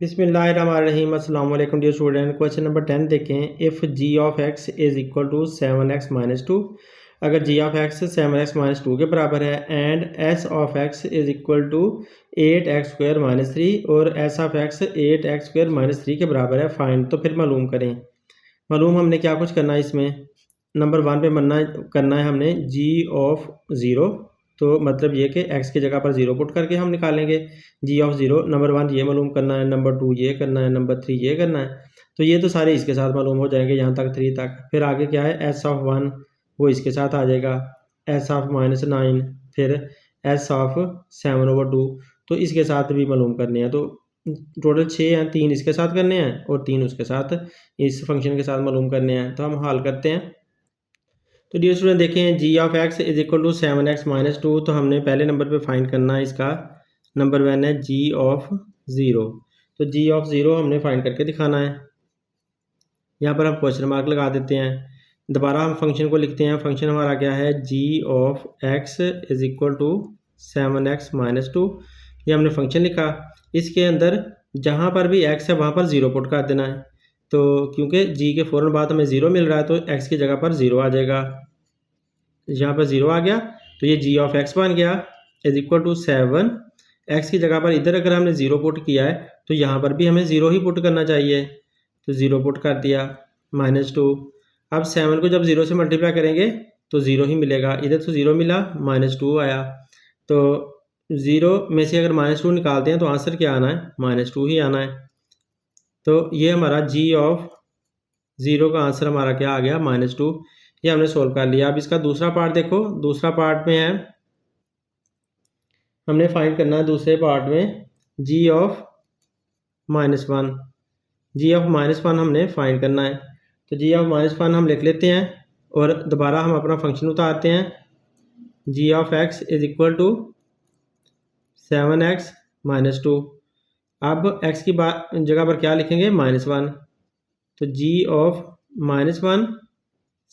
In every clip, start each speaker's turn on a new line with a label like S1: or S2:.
S1: बिस्मिल्लाहिर्रहमानिर्रहीम अस्सलाम वालेकुम डियर स्टूडेंट। क्वेश्चन नंबर 10 देखें। If G of X is equal to 7x minus 2, अगर जी ऑफ एक्स 7x माइनस 2 के बराबर है and S of X is equal to 8x square minus 3 और S of X 8x square minus 3 के बराबर है, find. तो फिर मालूम करें। मालूम हमने क्या कुछ करना है इसमें। नंबर 1 पे करना है हमने जी ऑफ ज़ीरो। तो मतलब ये कि x की जगह पर ज़ीरो पुट करके हम निकालेंगे जी ऑफ ज़ीरो। नंबर 1 ये मालूम करना है, नंबर 2 ये करना है, नंबर 3 ये करना है। तो ये तो सारे इसके साथ मालूम हो जाएंगे यहाँ तक 3 तक। फिर आगे क्या है, एस ऑफ 1 वो इसके साथ आ जाएगा, एस ऑफ माइनस 9, फिर एस ऑफ 7/2 तो इसके साथ भी मालूम करने हैं। तो टोटल 6 हैं, 3 इसके साथ करने हैं और 3 उसके साथ इस फंक्शन के साथ मालूम करने हैं। तो हम हल करते हैं। तो डियर स्टूडेंट देखें, G of X is equal to 7x minus 2। तो हमने पहले नंबर पे फाइंड करना है इसका। नंबर 1 है जी ऑफ ज़ीरो। तो जी ऑफ ज़ीरो हमने फाइंड करके दिखाना है। यहाँ पर हम क्वेश्चन मार्क लगा देते हैं। दोबारा हम फंक्शन को लिखते हैं। फंक्शन हमारा क्या है, G of X is equal to 7x minus 2। ये हमने फंक्शन लिखा। इसके अंदर जहाँ पर भी x है वहाँ पर ज़ीरो पुट कर देना है। तो क्योंकि जी के फ़ौरन बाद हमें ज़ीरो मिल रहा है तो x की जगह पर ज़ीरो आ जाएगा। यहाँ पर ज़ीरो आ गया तो ये जी ऑफ एक्स बन गया इज इक्वल टू 7। एक्स की जगह पर इधर अगर हमने ज़ीरो पुट किया है तो यहाँ पर भी हमें ज़ीरो ही पुट करना चाहिए। तो ज़ीरो पुट कर दिया माइनस 2। अब 7 को जब ज़ीरो से मल्टीप्लाई करेंगे तो ज़ीरो ही मिलेगा। इधर तो ज़ीरो मिला, माइनस 2 आया। तो ज़ीरो में से अगर माइनस 2 निकालते हैं तो आंसर क्या आना है, माइनस 2 ही आना है। तो ये हमारा जी ऑफ ज़ीरो का आंसर हमारा क्या आ गया, माइनस 2। ये हमने सोल्व कर लिया। अब इसका दूसरा पार्ट देखो। दूसरा पार्ट में है, हमने फाइंड करना है दूसरे पार्ट में G of minus 1। G of minus 1 हमने फाइंड करना है। तो जी ऑफ माइनस 1 हम लिख लेते हैं और दोबारा हम अपना फंक्शन उतारते हैं। G of X is equal to 7x minus 2। अब x की जगह पर क्या लिखेंगे, माइनस 1। तो जी ऑफ माइनस 1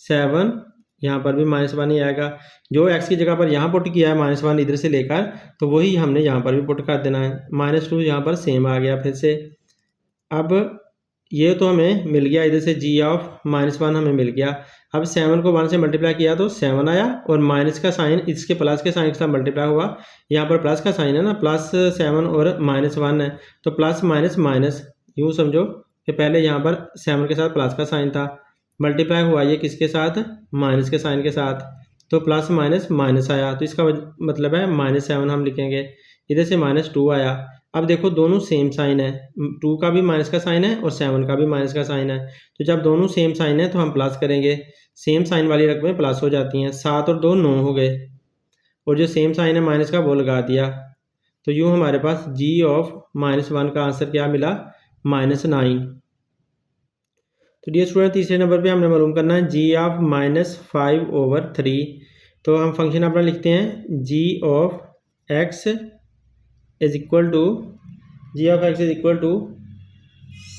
S1: 7, यहाँ पर भी माइनस 1 ही आएगा। जो x की जगह पर यहाँ पुट किया है माइनस 1 इधर से लेकर, तो वही हमने यहाँ पर भी पुट कर देना है। माइनस 2 यहाँ पर सेम आ गया फिर से। अब ये तो हमें मिल गया, इधर से जी ऑफ माइनस 1 हमें मिल गया। अब 7 को 1 से मल्टीप्लाई किया तो 7 आया और माइनस का साइन इसके प्लस के साइन के साथ मल्टीप्लाई हुआ। यहाँ पर प्लस का साइन है ना, प्लस 7 और माइनस 1 है तो प्लस माइनस माइनस, यूँ समझो कि पहले यहाँ पर 7 के साथ प्लस का साइन था, मल्टीप्लाई हुआ ये किसके साथ, माइनस के साइन के साथ, तो प्लस माइनस माइनस आया। तो इसका मतलब है -7 हम लिखेंगे। इधर से -2 आया। अब देखो दोनों सेम साइन है, 2 का भी माइनस का साइन है और 7 का भी माइनस का साइन है। तो जब दोनों सेम साइन है तो हम प्लस करेंगे। सेम साइन वाली रकमें प्लस हो जाती हैं। 7 और 2 9 हो गए और जो सेम साइन है माइनस का वो लगा दिया। तो यूँ हमारे पास जी ऑफ -1 का आंसर क्या मिला, -9। तो डियर स्टूडेंट तीसरे नंबर पे हमने मालूम करना है जी ऑफ -5/3। तो हम फंक्शन अपना लिखते हैं G of X is equal to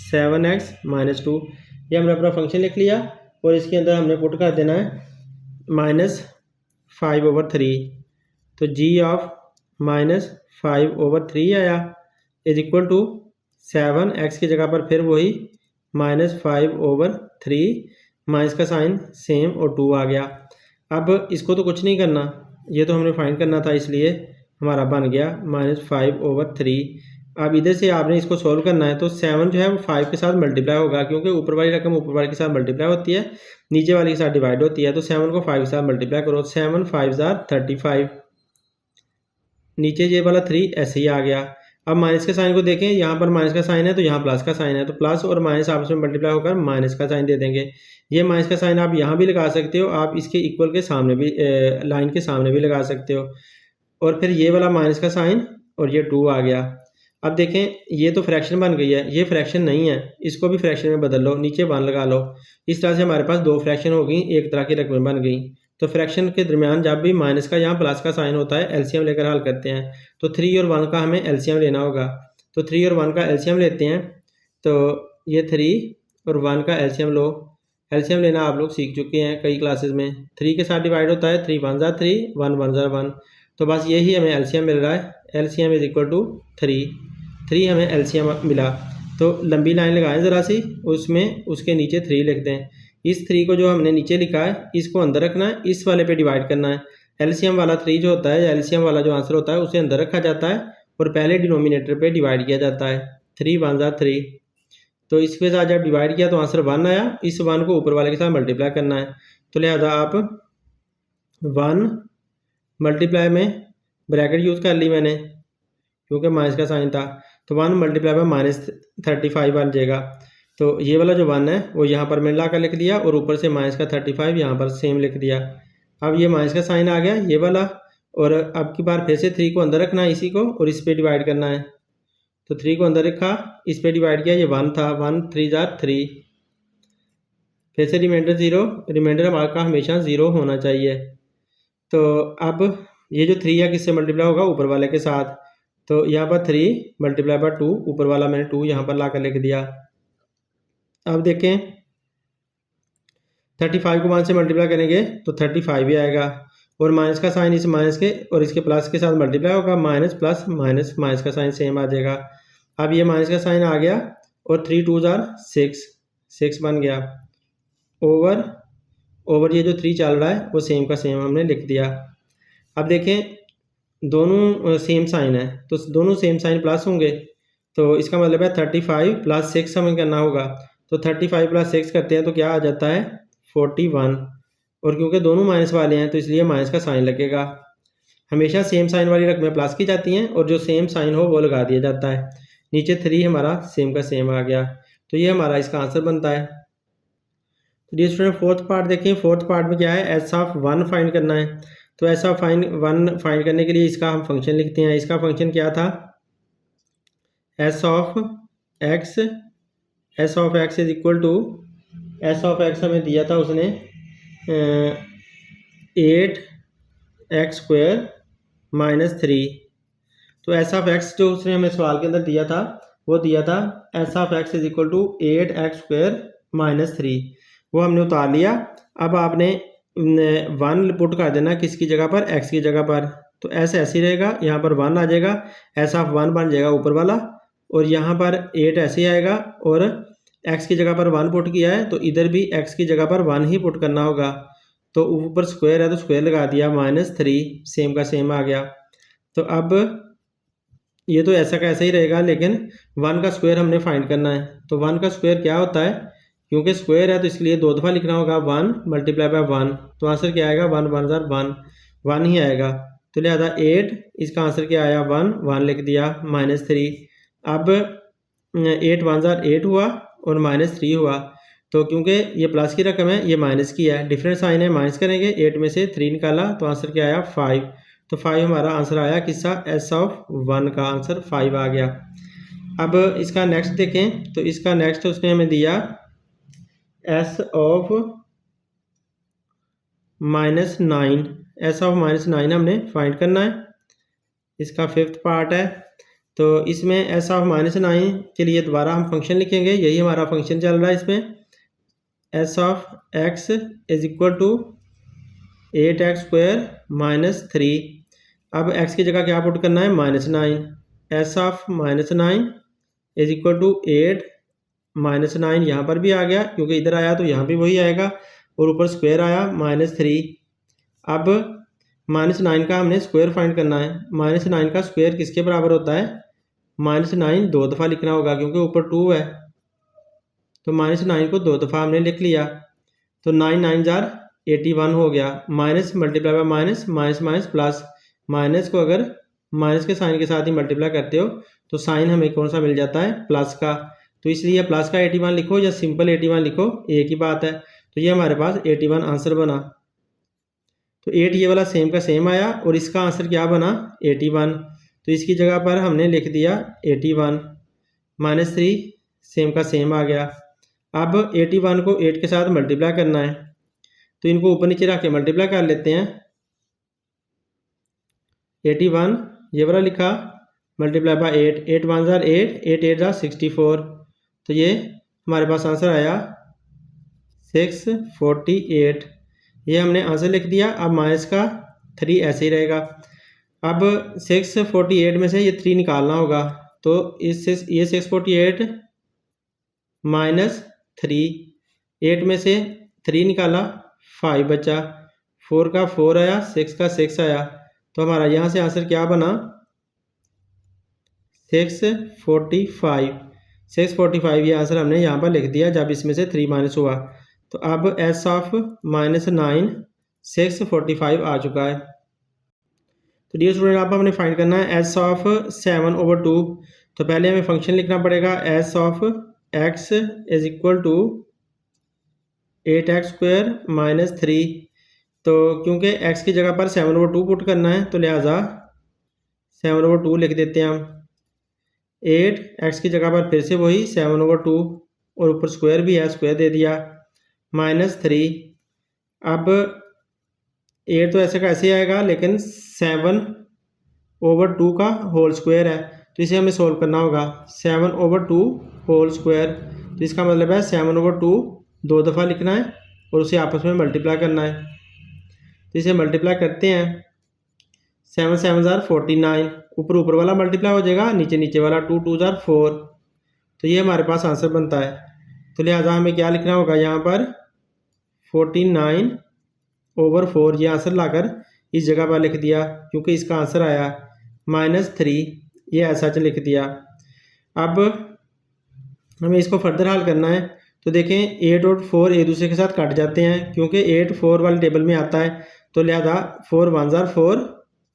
S1: 7x minus 2। ये हमने अपना फंक्शन लिख लिया और इसके अंदर हमने पुट कर देना है -5/3। तो जी ऑफ -5/3 आया इज इक्वल टू 7। एक्स की जगह पर फिर वही -5/3, माइनस का साइन सेम और 2 आ गया। अब इसको तो कुछ नहीं करना, ये तो हमने फाइंड करना था, इसलिए हमारा बन गया -5/3। अब इधर से आपने इसको सोल्व करना है। तो 7 जो है वो 5 के साथ मल्टीप्लाई होगा, क्योंकि ऊपर वाली रकम ऊपर वाली के साथ मल्टीप्लाई होती है, नीचे वाली के साथ डिवाइड होती है। तो 7 को 5 के साथ मल्टीप्लाई करो, 7 5 35, नीचे ये वाला 3 ऐसे ही आ गया। अब माइनस के साइन को देखें, यहाँ पर माइनस का साइन है तो यहाँ प्लस का साइन है, तो प्लस और माइनस आपस में मल्टीप्लाई होकर माइनस का साइन दे देंगे। ये माइनस का साइन आप यहाँ भी लगा सकते हो, आप इसके इक्वल के सामने भी लाइन के सामने भी लगा सकते हो। और फिर ये वाला माइनस का साइन और ये 2 आ गया। अब देखें ये तो फ्रैक्शन बन गई है, ये फ्रैक्शन नहीं है, इसको भी फ्रैक्शन में बदल लो, नीचे 1 लगा लो। इस तरह से हमारे पास 2 फ्रैक्शन हो गई, एक तरह की रकमें बन गई। तो फ्रैक्शन के दरमियान जब भी माइनस का यहाँ प्लस का साइन होता है, एलसीएम लेकर हल करते हैं। तो 3 और 1 का हमें एलसीएम लेना होगा। तो 3 और 1 का एलसीएम लेते हैं। तो ये 3 और 1 का एलसीएम लो। एलसीएम लेना आप लोग सीख चुके हैं कई क्लासेस में। 3 के साथ डिवाइड होता है, 3 1 3, 1 1 1। तो बस यही हमें एलसीएम मिल रहा है। एलसीएम इज इक्वल टू 3 हमें एलसीएम मिला। तो लंबी लाइन लगाएं ज़रा सी, उसमें उसके नीचे 3 लिख दें। इस 3 को जो हमने नीचे लिखा है इसको अंदर रखना है, इस वाले पे डिवाइड करना है। एलसीएम वाला 3 जो होता है, एलसीएम वाला जो आंसर होता है उसे अंदर रखा जाता है और पहले डिनोमिनेटर पे डिवाइड किया जाता है। 3 1 ज़ा 3, तो इसके साथ जब डिवाइड किया तो आंसर 1 आया। इस 1 को ऊपर वाले के साथ मल्टीप्लाई करना है, तो लिहाजा आप 1 मल्टीप्लाई में ब्रैकेट यूज़ कर ली मैंने क्योंकि माइनस का साइन था, तो 1 मल्टीप्लाई बाय -35 बन जाएगा। तो ये वाला जो 1 है वो यहाँ पर मैंने ला कर लिख दिया और ऊपर से माइनस का 35 यहाँ पर सेम लिख दिया। अब ये माइनस का साइन आ गया ये वाला, और अब की बार फिर से 3 को अंदर रखना है इसी को और इस पर डिवाइड करना है। तो 3 को अंदर रखा, इस पर डिवाइड किया, ये 1 था, 1 3 ज़ा 3, फिर से रिमाइंडर 0, रिमाइंडर हमारा हमेशा 0 होना चाहिए। तो अब ये जो 3 है किससे मल्टीप्लाई होगा, ऊपर वाले के साथ। तो यहाँ पर 3 मल्टीप्लाई बाय 2, ऊपर वाला मैंने 2 यहाँ पर ला कर लिख दिया। अब देखें 35 को 1 से मल्टीप्लाई करेंगे तो 35 ही आएगा, और माइनस का साइन इस माइनस के और इसके प्लस के साथ मल्टीप्लाई होगा, माइनस प्लस माइनस, माइनस का साइन सेम आ जाएगा। अब ये माइनस का साइन आ गया और 3 2 ज़ा 6 बन गया, ओवर ये जो 3 चल रहा है वो सेम का सेम हमने लिख दिया। अब देखें दोनों सेम साइन है तो दोनों सेम साइन प्लस होंगे, तो इसका मतलब है 35 + 6 हमें करना होगा। तो 35 + 6 करते हैं तो क्या आ जाता है 41, और क्योंकि दोनों माइनस वाले हैं तो इसलिए माइनस का साइन लगेगा। हमेशा सेम साइन वाली रकमें प्लस की जाती हैं और जो सेम साइन हो वो लगा दिया जाता है। नीचे 3 हमारा सेम का सेम आ गया, तो ये हमारा इसका आंसर बनता है। तो डियर स्टूडेंट फोर्थ पार्ट देखें, फोर्थ पार्ट में क्या है, एस ऑफ 1 फाइंड करना है। तो एस ऑफ 1 फाइंड करने के लिए इसका हम फंक्शन लिखते हैं। इसका फंक्शन क्या था, S of X is equal to, S of X हमें दिया था उसने 8x² - 3। तो एस ऑफ एक्स जो उसने हमें सवाल के अंदर दिया था वो दिया था S of X is equal to 8x² - 3, वो हमने उतार लिया। अब आपने 1 पुट कर देना किसकी जगह पर, x की जगह पर। तो ऐसे ऐसे ही रहेगा, यहाँ पर 1 आ जाएगा, एस ऑफ 1 बन जाएगा ऊपर वाला, और यहाँ पर 8 ऐसे ही आएगा, और x की जगह पर 1 पुट किया है तो इधर भी x की जगह पर 1 ही पुट करना होगा। तो ऊपर स्क्वायर है तो स्क्वायर लगा दिया, -3 सेम का सेम आ गया। तो अब ये तो ऐसा का ऐसा ही रहेगा, लेकिन 1 का स्क्वायर हमने फाइंड करना है। तो 1 का स्क्वायर क्या होता है, क्योंकि स्क्वायर है तो इसलिए 2 दफ़ा लिखना होगा, 1 मल्टीप्लाई बाय 1, तो आंसर क्या आएगा 1 1 ज़ा 1 ही आएगा। तो लिहाजा 8, इसका आंसर क्या आया 1 लिख दिया, -3। अब 8 1 ज़ा 8 हुआ और -3 हुआ, तो क्योंकि ये प्लस की रकम है ये माइनस की है, डिफरेंट साइन है, माइनस करेंगे, 8 में से 3 निकाला तो आंसर क्या आया 5। तो 5 हमारा आंसर आया किसका, एस ऑफ 1 का आंसर 5 आ गया। अब इसका नेक्स्ट देखें, तो इसका नेक्स्ट उसने हमें दिया एस ऑफ -9, एस ऑफ -9 हमने फाइंड करना है, इसका 5th पार्ट है। तो इसमें एस ऑफ -9 के लिए दोबारा हम फंक्शन लिखेंगे, यही हमारा फंक्शन चल रहा है इसमें, S of X is equal to 8x² - 3। अब x की जगह क्या पुट करना है -9, S of -9 is equal to 8 -9, यहाँ पर भी आ गया क्योंकि इधर आया तो यहाँ भी वही आएगा, और ऊपर स्क्वायर आया -3। अब -9 का हमने स्क्वायर फाइंड करना है। -9 का स्क्वायर किसके बराबर होता है, -9 2 दफ़ा लिखना होगा क्योंकि ऊपर 2 है, तो -9 को 2 दफ़ा हमने लिख लिया, तो 9 9 ज़ा 81 हो गया। Minus multiply by minus, minus minus plus, minus को अगर माइनस के साइन के साथ ही मल्टीप्लाई करते हो तो साइन हमें कौन सा मिल जाता है, प्लस का। तो इसलिए प्लस का 81 लिखो या सिंपल 81 लिखो, एक ही बात है। तो ये हमारे पास 81 आंसर बना। तो 8 ये वाला सेम का सेम आया और इसका आंसर क्या बना 81। तो इसकी जगह पर हमने लिख दिया 81 -3 सेम का सेम आ गया। अब 81 को 8 के साथ मल्टीप्लाई करना है, तो इनको ऊपर नीचे रख के मल्टीप्लाई कर लेते हैं। 81 ये वाला लिखा मल्टीप्लाई बाय 8, 8 1 ज़ा 8, 8 8 ज़ा 64, तो ये हमारे पास आंसर आया 648। ये हमने आंसर लिख दिया। अब माइनस का 3 ऐसे ही रहेगा। अब 648 में से ये 3 निकालना होगा, तो इससे ये 648 -3, 8 में से 3 निकाला 5 बचा, 4 का 4 आया, 6 का 6 आया, तो हमारा यहाँ से आंसर क्या बना 645। 645 ये आंसर हमने यहाँ पर लिख दिया जब इसमें से 3 माइनस हुआ। तो अब S ऑफ -9 645 आ चुका है। तो डियर स्टूडेंट आप हमने फाइंड करना है S ऑफ 7/2। तो पहले हमें फंक्शन लिखना पड़ेगा S of x is equal to 8x² - 3। तो क्योंकि x की जगह पर 7/2 पुट करना है तो लिहाजा 7/2 लिख देते हैं हम। 8 x की जगह पर फिर से वही 7/2 और ऊपर स्क्वायर भी है, स्क्वायर दे दिया, -3। अब 8 तो ऐसे का ऐसे आएगा, लेकिन 7/2 का होल स्क्वायर है, तो इसे हमें सोल्व करना होगा। 7/2 होल स्क्वायर, तो इसका मतलब है 7/2 2 दफ़ा लिखना है और उसे आपस में मल्टीप्लाई करना है। तो इसे मल्टीप्लाई करते हैं, 7 7 ज़ार 49, ऊपर वाला मल्टीप्लाई हो जाएगा, नीचे नीचे वाला 2 2 ज़ार 4। तो ये हमारे पास आंसर बनता है। तो लिहाजा हमें क्या लिखना होगा यहाँ पर 49/4, ये आंसर लाकर इस जगह पर लिख दिया, क्योंकि इसका आंसर आया -3, ये ऐसा लिख दिया। अब हमें इसको फर्दर हल करना है। तो देखें 8 और 4 एक दूसरे के साथ कट जाते हैं, क्योंकि 8 4 वाले टेबल में आता है, तो लिहाजा 4 1 ज़ार 4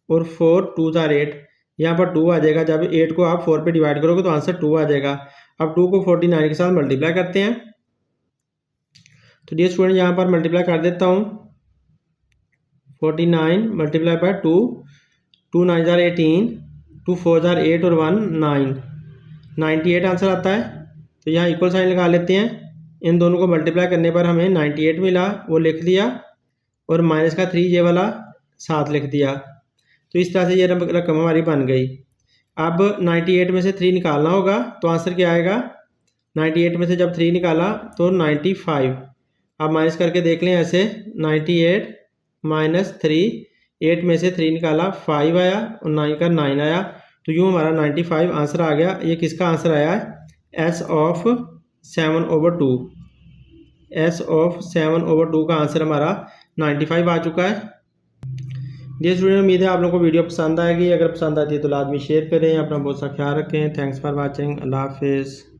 S1: और 4 2 ज़ार 8, यहाँ पर 2 आ जाएगा। जब 8 को आप 4 पे डिवाइड करोगे तो आंसर 2 आ जाएगा। अब 2 को 49 के साथ मल्टीप्लाई करते हैं। तो डियर स्टूडेंट यहाँ पर मल्टीप्लाई कर देता हूँ, 49 मल्टीप्लाई बाय 2, 2 9 ज़ार 18, 2 4 ज़ार 8 और 1 9, 98 आंसर आता है। तो यहाँ इक्वल साइन लगा लेते हैं। इन दोनों को मल्टीप्लाई करने पर हमें 98 मिला, वो लिख दिया, और माइनस का 3 ये वाला साथ लिख दिया। तो इस तरह से ये रकम हमारी बन गई। अब 98 में से 3 निकालना होगा, तो आंसर क्या आएगा, 98 में से जब 3 निकाला तो 95। अब माइनस करके देख लें ऐसे, 98 - 3, 8 में से 3 निकाला 5 आया और 9 का 9 आया, तो यूँ हमारा 95 आंसर आ गया। ये किसका आंसर आया है, S ऑफ 7/2। S ऑफ 7/2 का आंसर हमारा 95 आ चुका है। डियर स्टूडेंट उम्मीद है आप लोगों को वीडियो पसंद आएगी। अगर पसंद आती है तो लाजमी शेयर करें। अपना बहुत सा ख्याल रखें। Thanks for watching. अल्लाह हाफिज़।